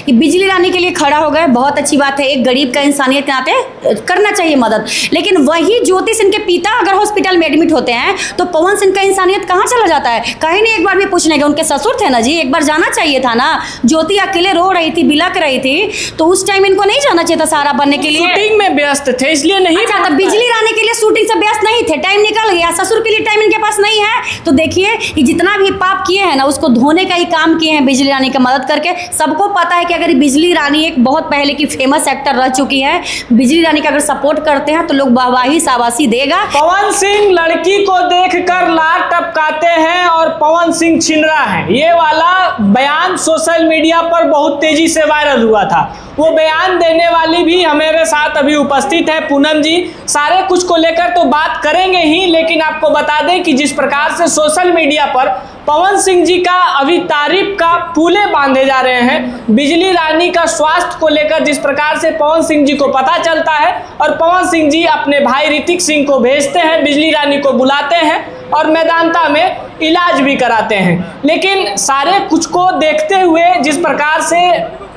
कि बिजली रानी के लिए खड़ा हो गए, बहुत अच्छी बात है। एक गरीब का इंसानियत के नाते करना चाहिए मदद। लेकिन वही ज्योति सिंह के पिता अगर हॉस्पिटल में एडमिट होते हैं तो पवन सिंह का इंसानियत कहाँ चला जाता है? कहीं नहीं एक बार भी पूछने गए। उनके ससुर थे ना जी, एक बार जाना चाहिए था ना। ज्योति अकेले रो रही थी, बिलक रही थी, तो उस टाइम इनको नहीं जाना चाहिए था सहारा बनने के लिए। शूटिंग में व्यस्त थे इसलिए नहीं। अच्छा, तो बिजली रानी के लिए शूटिंग से व्यस्त नहीं थे, टाइम निकल गया। ससुर के लिए टाइम इनके पास नहीं है। तो देखिए कि जितना भी पाप किए हैं ना उसको धोने का ही काम किए हैं बिजली रानी का मदद करके। सबको पता है कि अगर बिजली रानी एक बहुत पहले की फेमस एक्टर रह चुकी है, बिजली रानी का अगर सपोर्ट करते हैं तो लोग वाहवाही शाबाशी देगा। पवन सिंह लड़की को देखकर लार टपकाते हैं और पवन सिंह छिनरा है, ये वाला बयान सोशल मीडिया पर बहुत तेजी से वायरल हुआ था। वो बयान देने वाली भी हमारे साथ अभी उपस्थित है पूनम जी। सारे कुछ को लेकर तो बात करेंगे ही, लेकिन आपको बता दें कि जिस प्रकार से सोशल मीडिया पर पवन सिंह जी का अभी तारीफ का पुले बांधे जा रहे हैं, बिजली रानी का स्वास्थ्य को लेकर जिस प्रकार से पवन सिंह जी को पता चलता है और पवन सिंह जी अपने भाई ऋतिक सिंह को भेजते हैं, बिजली रानी को बुलाते हैं और मैदानता में इलाज भी कराते हैं। लेकिन सारे कुछ को देखते हुए जिस प्रकार से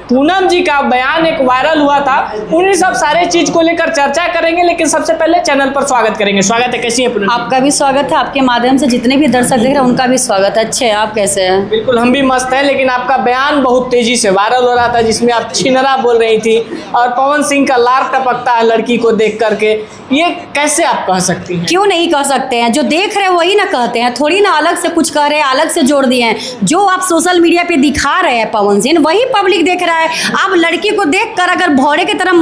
पूनम जी का बयान एक वायरल हुआ था, उन्हीं सब सारे चीज को लेकर चर्चा करेंगे। लेकिन सबसे पहले चैनल पर स्वागत करेंगे। स्वागत है, कैसी है पूनम? आपका भी स्वागत है, आपके माध्यम से जितने भी दर्शक देख रहे हैं उनका भी स्वागत है। अच्छे हैं आप, कैसे हैं? बिल्कुल, हम भी मस्त हैं। लेकिन आपका बयान बहुत तेजी से वायरल हो रहा था जिसमें आप छिनरा बोल रही थी और पवन सिंह का लार टपकता है लड़की को देख करके। ये कैसे आप कह सकती हैं? क्यों नहीं कह सकते हैं? जो देख रहे हैं वही ना कहते हैं, थोड़ी ना अलग से कुछ कह रहे हैं, अलग से जोड़ दिए हैं। जो आप सोशल मीडिया पे दिखा रहे हैं पवन सिंह, वही पब्लिक देख रहा है। आप लड़की को देखकर अगर भौरे की तरह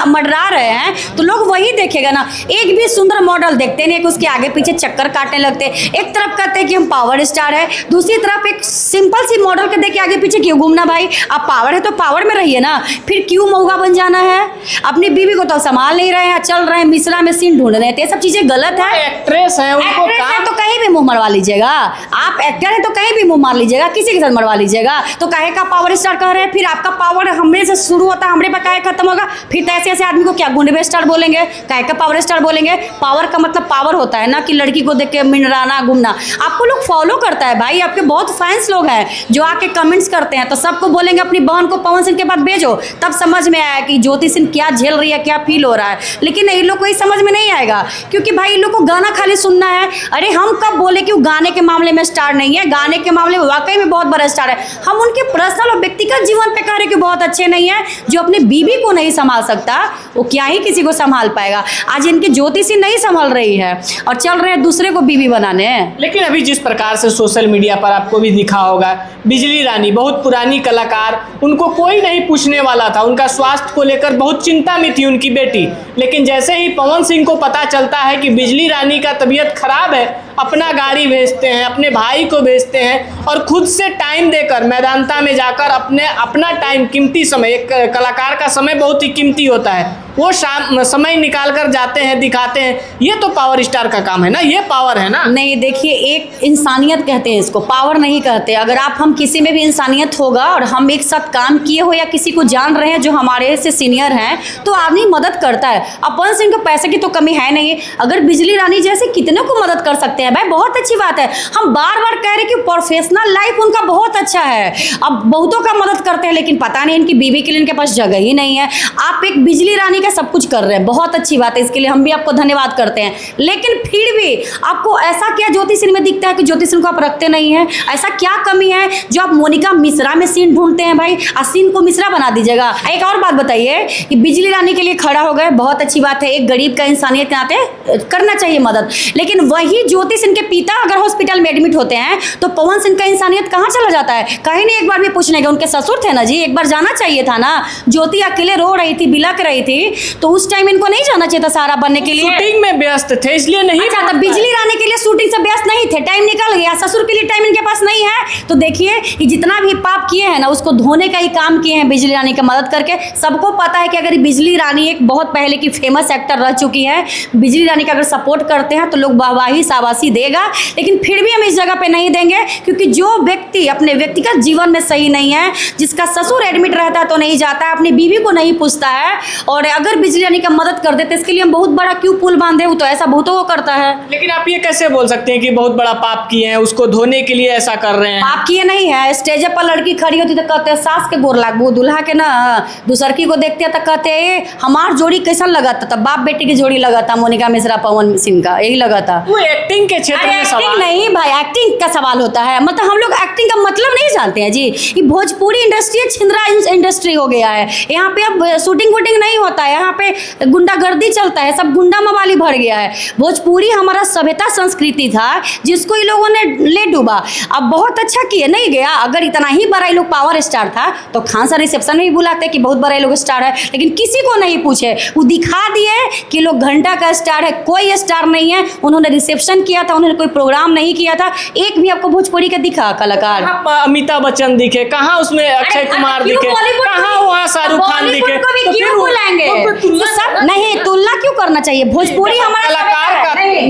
मडरा रहे हैं तो लोग वही देखेगा ना। एक भी सुंदर मॉडल देखते नहीं कि उसके आगे पीछे चक्कर काटने लगते। एक तरफ कहते हैं कि हम पावर स्टार है, दूसरी तरफ एक सिंपल सी मॉडल के देख के आगे पीछे क्यों घूमना? भाई आप पावर है तो पावर में रहिए ना, फिर क्यों मऊगा बन जाना है? अपनी बीवी को तो संभाल नहीं रहे हैं, चल रहे हैं मिश्रा में सीन ढूंढ रहे हैं। ये सब चीजें गलत है। एक्ट्रेस है, उनको काम तो कहीं भी मुंह मरवा लीजिएगा। आप एक्टर है तो कहीं भी मुंह मार लीजिएगा, किसी के साथ मरवा लीजिएगा। तो काहे का पावर स्टार कह रहे हैं? फिर आपका पावर हमरे से शुरू होता है, हमरे पर काहे खत्म होगा? फिर तो ऐसे ऐसे आदमी को क्या गुंडे स्टार बोलेंगे, काहे का पावर स्टार बोलेंगे? पावर का मतलब पावर होता है ना कि लड़की को देख के मिनराना घूमना। आपको लोग फॉलो करता है भाई, आपके बहुत फैंस लोग हैं जो आके कमेंट्स करते हैं, तो सबको बोलेंगे अपनी बहन को पवन सिंह के बाद भेजो, तब समझ में आया कि ज्योति सिंह क्या झेल रही है, क्या फील हो रहा है। लेकिन इन लोग को ये समझ में नहीं आएगा क्योंकि भाई इन लोग को गाना खाली सुनना है। अरे हम कब बोले कि वो गाने के मामले में स्टार नहीं है? गाने के मामले में वाकई में बहुत बड़ा स्टार है। हम उनके पर्सनल और व्यक्तिगत जीवन पे कह रहे कि बहुत अच्छे नहीं है। जो अपने बीवी को नहीं संभाल सकता वो क्या ही किसी को संभाल पाएगा? आज इनकी ज्योति सिंह नहीं संभाल रही है और चल रहे हैं दूसरे को बीवी बनाने। लेकिन अभी जिस प्रकार से सोशल मीडिया पर आपको भी दिखा होगा, बिजली रानी बहुत पुरानी कलाकार, उनको कोई नहीं पूछने वाला था। उनका स्वास्थ्य को लेकर बहुत चिंता में थी उनकी बेटी। लेकिन जैसे ही पवन सिंह को पता चलता है कि बिजली रानी का तबीयत खराब है, अपना गाड़ी भेजते हैं, अपने भाई को भेजते हैं और खुद से टाइम देकर मैदानता में जाकर अपना टाइम, कीमती समय, एक कलाकार का समय बहुत ही कीमती होता है, वो समय निकाल कर जाते हैं, दिखाते हैं। ये तो पावर स्टार का काम है ना, ये पावर है ना। नहीं देखिए, एक इंसानियत कहते हैं इसको, पावर नहीं कहते। अगर हम किसी में भी इंसानियत होगा और हम एक साथ काम किए हो या किसी को जान रहे हैं जो हमारे से सीनियर हैं, तो आदमी मदद करता है। पवन सिंह को पैसे की तो कमी है नहीं, अगर बिजली रानी जैसे कितने को मदद कर सकते हैं भाई, बहुत अच्छी बात है। हम बार बार कह रहे कि प्रोफेशनल लाइफ उनका बहुत अच्छा है, अब बहुतों का मदद करते हैं, लेकिन पता नहीं इनकी बीवी के लिए इनके पास जगह ही नहीं है। आप एक बिजली रानी सब कुछ कर रहे हैं, बहुत अच्छी बात है, इसके लिए हम भी आपको धन्यवाद करते हैं। लेकिन फिर भी आपको ऐसा क्या ज्योति सिंह में दिखता है कि ज्योति सिंह को आप रखते नहीं हैं? ऐसा क्या कमी है जो आप मोनिका मिश्रा में सीन ढूंढते हैं? भाई सीन को मिश्रा बना दीजिएगा। एक और बात बताइए कि बिजली रानी के लिए खड़ा हो गए, बहुत अच्छी बात है। एक गरीब का इंसानियत के नाते करना चाहिए मदद। लेकिन वही ज्योति सिंह के पिता अगर हॉस्पिटल में एडमिट होते हैं तो पवन सिंह का इंसानियत कहाँ चला जाता है? कहीं नहीं एक बार भी पूछने गए। उनके ससुर थे ना जी, एक बार जाना चाहिए था ना। ज्योति अकेले रो रही थी, बिलक रही थी, तो उस टाइम इनको नहीं जाना चाहिए था सहारा बनने के लिए। शूटिंग में व्यस्त थे इसलिए नहीं। अच्छा, तो बिजली रानी के लिए शूटिंग से व्यस्त नहीं थे, टाइम निकल गया। ससुर के लिए टाइम इनके पास नहीं है। तो देखिए कि जितना भी पाप किए हैं ना उसको धोने का ही काम किए हैं बिजली रानी का मदद करके। सबको पता है कि अगर बिजली रानी एक बहुत पहले की फेमस एक्टर रह चुकी है, बिजली रानी का अगर सपोर्ट करते हैं तो लोग वाहवाही शाबाशी देगा। लेकिन फिर भी हम इस जगह पे नहीं देंगे क्योंकि जो व्यक्ति अपने व्यक्तिगत जीवन में सही नहीं है, जिसका ससुर एडमिट रहता है तो नहीं जाता है, अपनी बीवी को नहीं पूछता है, और अगर अगर बिजली आने की मदद कर देते, इसके लिए हम बहुत बड़ा क्यों पुल बांधे, वो तो ऐसा बहुतों को करता है। लेकिन आप ये कैसे बोल सकते हैं कि बहुत बड़ा पाप किए हैं, उसको धोने के लिए ऐसा कर रहे हैं? पाप किए नहीं है, स्टेज पर लड़की खड़ी होती तो कहते हैं सास के गोर लाग, वो दूल्हा के ना दूसरकी को देखते हैं तो कहते हैं हमार जोड़ी कैसा लगा था, तब बाप बेटी की जोड़ी लगा था, मोनिका मिश्रा पवन सिंह का, यही लगा था। वो एक्टिंग के क्षेत्र में एक्टिंग सवाल नहीं भाई, एक्टिंग का सवाल होता है, मतलब हम लोग एक्टिंग का मतलब नहीं जानते हैं जी। ये भोजपुरी इंडस्ट्री है, छिंदरा इंडस्ट्री हो गया है, यहाँ पे अब शूटिंग वूटिंग नहीं होता है, यहाँ पे गुंडागर्दी चलता है, सब गुंडा मवाली भर गया है। भोजपुरी हमारा सभ्यता संस्कृति था जिसको इन लोगों ने ले डूबा। अब बहुत अच्छा किए, नहीं गया, अगर इतना ही बड़ा ये लोग पावर स्टार था तो खान सर रिसेप्शन में भी बुलाते कि बहुत बड़ा ये लोग स्टार है, लेकिन किसी को नहीं पूछे, वो दिखा दिए कि लोग घंटा का स्टार है, कोई स्टार नहीं है। उन्होंने रिसेप्शन किया था, उन्होंने कोई प्रोग्राम नहीं किया था, एक भी आपको भोजपुरी का दिखा कलाकार? कहाँ अमिताभ बच्चन दिखे, कहाँ उसमें अक्षय कुमार दिखे, कहाँ वहाँ शाहरुख खान दिखे, को भी क्यों बुलाएंगे? तो सब नहीं, तुलना क्यों करना चाहिए? भोजपुरी हमारा कलाकार का नहीं,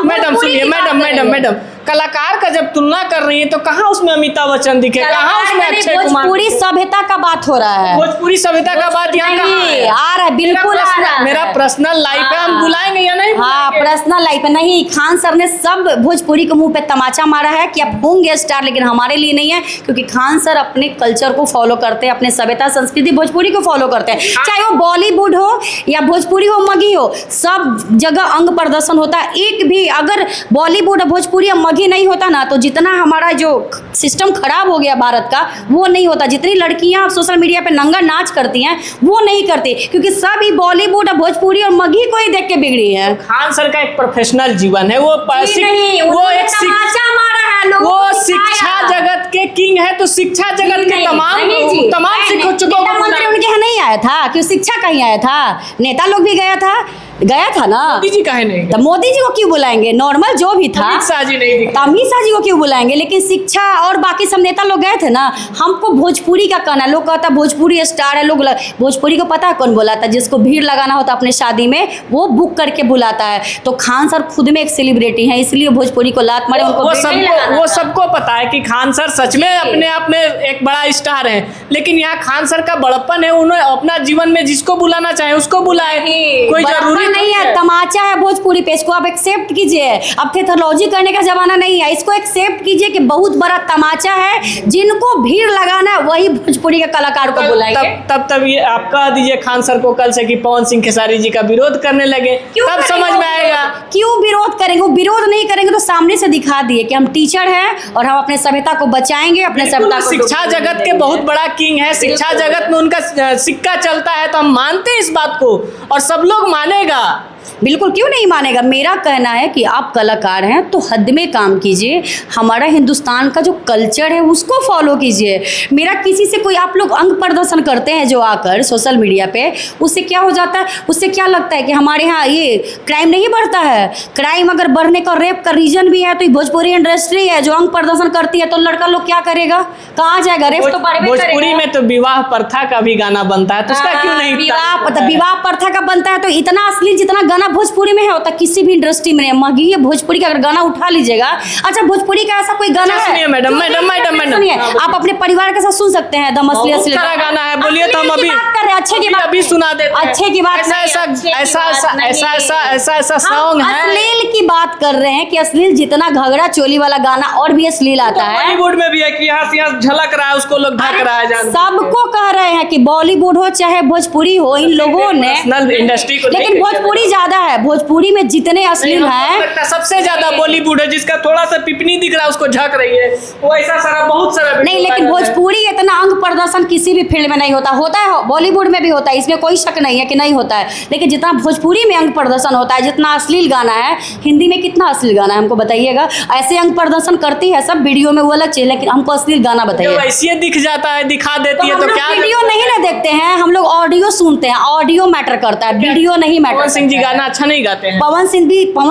मैडम सुनिए, मैडम कलाकार का जब तुलना कर रही है तो कहाँ उसमें अमिताभ बच्चन दिखे, कहाँ उसमें अक्षय कुमार? भोजपुरी सभ्यता का बात हो रहा है, भोजपुरी सभ्यता का बात यहाँ कहाँ है? आ रहा है, बिल्कुल आ रहा है। मेरा पर्सनल लाइफ है, हम बुलाएंगे या नहीं? हाँ, पर्सनल लाइफ है नहीं। खान सर ने सब भोजपुरी के मुंह पे तमाचा मारा है कि आप होंगे स्टार, लेकिन हमारे लिए नहीं है, क्योंकि खान सर अपने कल्चर को फॉलो करते हैं, अपने सभ्यता संस्कृति भोजपुरी को फॉलो करते हैं। चाहे वो बॉलीवुड हो या भोजपुरी हो, मगही हो, सब जगह अंग प्रदर्शन होता है। एक भी अगर बॉलीवुड और भोजपुरी या मगही नहीं होता ना, तो जितना हमारा जो सिस्टम खराब हो गया भारत का, वो नहीं होता। जितनी लड़कियां सोशल मीडिया पे नंगा नाच करती हैं, वो नहीं करती, क्योंकि सब ही बॉलीवुड और भोजपुरी और मगही को ही देख के बिगड़ी है। खान सर का एक प्रोफेशनल जीवन है, वो वो शिक्षा जगत के किंग है, तो शिक्षा जगत के तमाम शिक्षकों को मंत्री उनके यहाँ नहीं आया था, क्यों? शिक्षा कहीं आया था? नेता लोग भी गया था ना। मोदी जी काहे नहीं? तो मोदी जी को क्यों बुलाएंगे? नॉर्मल जो भी था, अमित शाह जी नहीं दिखे। अमित शाह जी को क्यों बुलाएंगे? लेकिन शिक्षा और बाकी सब नेता लोग गए थे ना। हमको भोजपुरी का कहना, लोग कहता भोजपुरी स्टार है, लोग भोजपुरी को पता है कौन बुलाता? जिसको भीड़ लगाना होता अपने शादी में, वो बुक करके बुलाता है। तो खान सर खुद में एक सेलिब्रिटी हैं, इसलिए भोजपुरी को लात मारे, उनको वो सबको पता है कि खान सर सच में अपने आप में एक बड़ा स्टार है, लेकिन यहाँ खान सर का बड़प्पन है, उन्होंने अपना जीवन में जिसको बुलाना चाहे उसको बुलाए, कोई जरूरी नहीं है। तमाचा है भोजपुरी पे, इसको आप एक्सेप्ट कीजिए। अब थेथोलॉजी करने का जमाना नहीं है, इसको एक्सेप्ट कीजिए कि बहुत बड़ा तमाचा है, जिनको भीड़ लगाना है वही भोजपुरी के कलाकार को बुलाएंगे। तब ये आप कह दीजिए खान सर को कल से कि पवन सिंह खेसारी जी का विरोध करने लगे, तब समझ में आएगा। क्यों विरोध करेंगे? वो विरोध नहीं करेंगे तो सामने से दिखा दिए कि हम टीचर हैं और हम अपने सभ्यता को बचाएंगे, अपने सभ्यता को। शिक्षा जगत के बहुत बड़ा किंग है, शिक्षा जगत में उनका सिक्का चलता है, तो हम मानते हैं इस बात को और सब लोग मानेगा। बिल्कुल, क्यों नहीं मानेगा? मेरा कहना है कि आप कलाकार हैं तो हद में काम कीजिए, हमारा हिंदुस्तान का जो कल्चर है उसको फॉलो कीजिए। मेरा किसी से कोई, आप लोग अंग प्रदर्शन करते हैं जो आकर सोशल मीडिया पे, उससे क्या हो जाता है? उससे क्या लगता है कि हमारे यहाँ ये क्राइम नहीं बढ़ता है? क्राइम अगर बढ़ने का, रेप का रीजन भी है तो भोजपुरी इंडस्ट्री है जो अंग प्रदर्शन करती है, तो लड़का लोग क्या करेगा? कहाँ जाएगा? रेप तो भोजपुरी में तो विवाह प्रथा का भी गाना बनता है, तो उसका क्यों नहीं? विवाह प्रथा का बनता है तो इतना असली जितना गाना भोजपुरी में है होता किसी भी इंडस्ट्री में नहीं। मगही या भोजपुरी का अगर गाना उठा लीजिएगा, अच्छा भोजपुरी का ऐसा कोई गाना है? मैडम आप अपने परिवार के साथ सुन सकते हैं दम असली असली गाना है, बोलिए तो हम अभी कर रहे हैं, अच्छे की बात अभी सुना देते हैं। अच्छे की बात ऐसा सॉन्ग है, अश्लील की बात कर रहे हैं कि अश्लील जितना घगड़ा चोली वाला गाना और भी अश्लील आता है। बॉलीवुड में भी है कि यहाँ से यहाँ झलक रहा है, उसको लोग ढक रहा है। सबको कह रहे हैं कि बॉलीवुड हो चाहे भोजपुरी हो, इन लोगों ने इंडस्ट्री को, लेकिन भोजपुरी ज्यादा है। भोजपुरी में जितने अश्लील हैं, सबसे ज्यादा बॉलीवुड है, जिसका थोड़ा सा पिपनी दिख रहा है उसको झक रही है, वो ऐसा सारा बहुत सारा नहीं। लेकिन भोजपुरी इतना अंग प्रदर्शन किसी भी फील्ड में नहीं होता है, बॉलीवुड में भी होता है, इसमें कोई शक नहीं है कि नहीं होता है। लेकिन जितना भोजपुरी में अंग प्रदर्शन होता है, जितना अश्लील गाना है, हिंदी में कितना अश्लील गाना है हमको बताइएगा? ऐसे अंग प्रदर्शन करती है सब वीडियो में, वो अलग चीज, लेकिन हमको अश्लील गाना बताइए। ऐसे दिख जाता है, दिखा देती है, तो क्या? वीडियो नहीं ना देखते हैं हम लोग, ऑडियो सुनते हैं, ऑडियो मैटर करता है, वीडियो नहीं मैटर। सिंह जी गाना अच्छा नहीं गाते हैं? पवन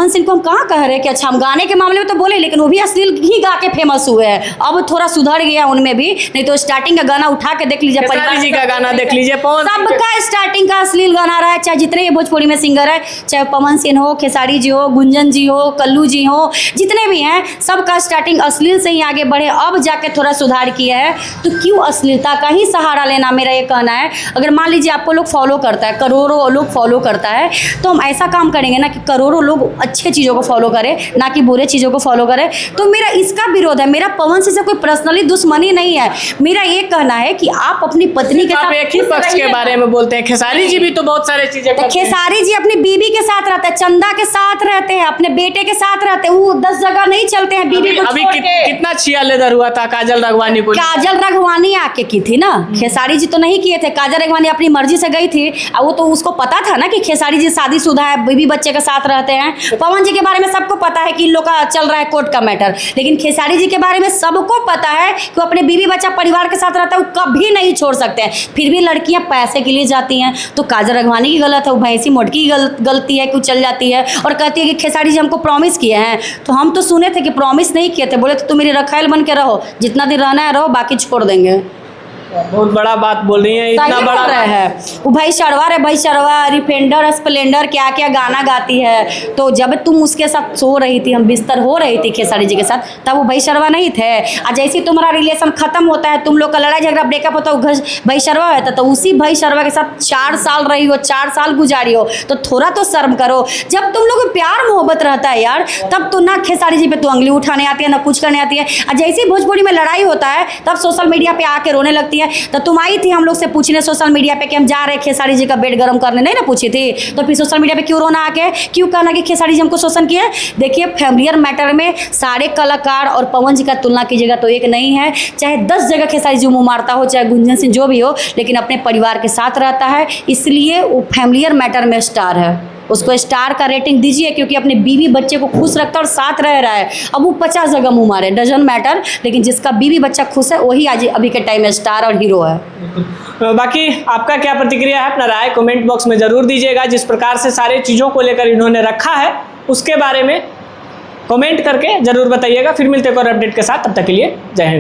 सिंह को हम कहाँ कह रहे हैं कि अच्छा, हम गाने के मामले में तो बोले, लेकिन वो भी अश्लील ही गा के फेमस हुए हैं। अब थोड़ा सुधर गया उनमें भी, नहीं तो स्टार्टिंग का गाना उठा के देख लीजिए, खेसारी जी का गाना देख लीजिए, पवन सिंह सबका स्टार्टिंग का अश्लील गाना रहा है, चाहे जितने भी भोजपुरी में सिंगर है, चाहे पवन सिंह हो, खेसारी जी हो, गुंजन जी हो, कल्लू जी हो, जितने भी हैं, सबका स्टार्टिंग अश्लील से ही आगे बढ़े, अब जाके थोड़ा सुधार किया है। तो क्यों अश्लीलता का ही सहारा लेना, मेरा ये कहना है। अगर मान लीजिए आपको लोग फॉलो करता है, करोड़ों लोग फॉलो करता है, तो हम ऐसा काम करेंगे ना कि करोड़ों लोग अच्छे चीज़ों को फॉलो करें, ना कि बुरे चीज़ों को फॉलो करें। तो मेरा इसका विरोध है। मेरा पवन सिंह से कोई पर्सनली दुश्मनी नहीं है। मेरा ये कहना है कि आप अपनी पत्नी के साथ एक ही पक्ष के बारे में बोलते हैं। खेसारी जी भी तो बहुत सारे चीजें करते हैं। खेसारी जी अपनी बीवी के साथ रहते हैं, चंदा के साथ रहते हैं, अपने बेटे के साथ रहते हैं, वो 10 जगह नहीं चलते हैं बीवी को अभी छोड़ के। कितना छिया लेदर हुआ था काजल राघवानी को। काजल राघवानी आके की थी ना, खेसारी जी तो नहीं किए थे। काजल राघवानी अपनी मर्जी से गई थी, और वो तो उसको पता था ना कि खेसारी जी शादीशुदा है, बीवी बच्चे के साथ रहते हैं। पवन जी के बारे में सबको पता है कि इन लोग का चल रहा है कोर्ट का मैटर, लेकिन खेसारी जी के बारे में सबको पता है कि वो अपने बीवी बच्चा परिवार के साथ रहता है, वो कभी नहीं छोड़ सकते हैं। फिर भी लड़कियां पैसे के लिए जाती हैं, तो काजल राघवानी की गलत है, वो भैंसी मोटकी की गलती है कि वो चल जाती है और कहती है कि खेसारी जी हमको प्रॉमिस किए हैं। तो हम तो सुने थे कि प्रॉमिस नहीं किए थे, बोले तो तुम मेरी रखायल बन के रहो, जितना दिन रहना है रहो, बाकी छोड़ देंगे। बहुत बड़ा बात बोल रही है, इतना बड़ा रहा है वो। भाई शर्वा भाई शर्वा, रिफेंडर, स्प्लेंडर, क्या क्या गाना गाती है। तो जब तुम उसके साथ सो रही थी, हम बिस्तर हो रही थी खेसारी जी के साथ, तब वो भाई शर्वा नहीं थे। और जैसे ही तुम्हारा रिलेशन खत्म होता है, तुम लोग का लड़ाई झगड़ा ब्रेकअप होता है, भाई शर्वा होता है, तो उसी भाई शर्वा के साथ 4 साल रही हो, 4 साल गुजारी हो, तो थोड़ा तो शर्म करो। जब तुम लोग प्यार मोहब्बत रहता है यार, तब तो ना खेसारी जी पे तो उंगली उठाने आती है, ना कुछ करने आती है। और जैसे ही भोजपुरी में लड़ाई होता है, तब सोशल मीडिया पे आके रोने लगती है। तो तुम आई थी हम लोग से पूछने सोशल मीडिया पे कि हम जा रहे खेसारी जी का बेड गर्म करने, नहीं ना पूछी थी? तो फिर सोशल मीडिया पे क्यों रोना आके, क्यों कहना कि खेसारी जी हमको शोषण किए? देखिए, फैमिलियर मैटर में सारे कलाकार और पवन जी का तुलना कीजिएगा तो एक नहीं है। चाहे 10 जगह खेसारी जी मुँह मारता हो, चाहे गुंजन सिंह जो भी हो, लेकिन अपने परिवार के साथ रहता है, इसलिए वो फैमिलियर मैटर में स्टार है। उसको स्टार का रेटिंग दीजिए, क्योंकि अपने बीवी बच्चे को खुश रखता है और साथ रह रहा है। अब वो 50 जगह मुँह मारे, डजंट मैटर, लेकिन जिसका बीवी बच्चा खुश है वही आज अभी के टाइम में स्टार और हीरो है। बाकी आपका क्या प्रतिक्रिया है, अपना राय कमेंट बॉक्स में ज़रूर दीजिएगा। जिस प्रकार से सारे चीज़ों को लेकर इन्होंने रखा है, उसके बारे में कमेंट करके ज़रूर बताइएगा। फिर मिलते हैं एक और अपडेट के साथ, तब तक के लिए जय हिंद।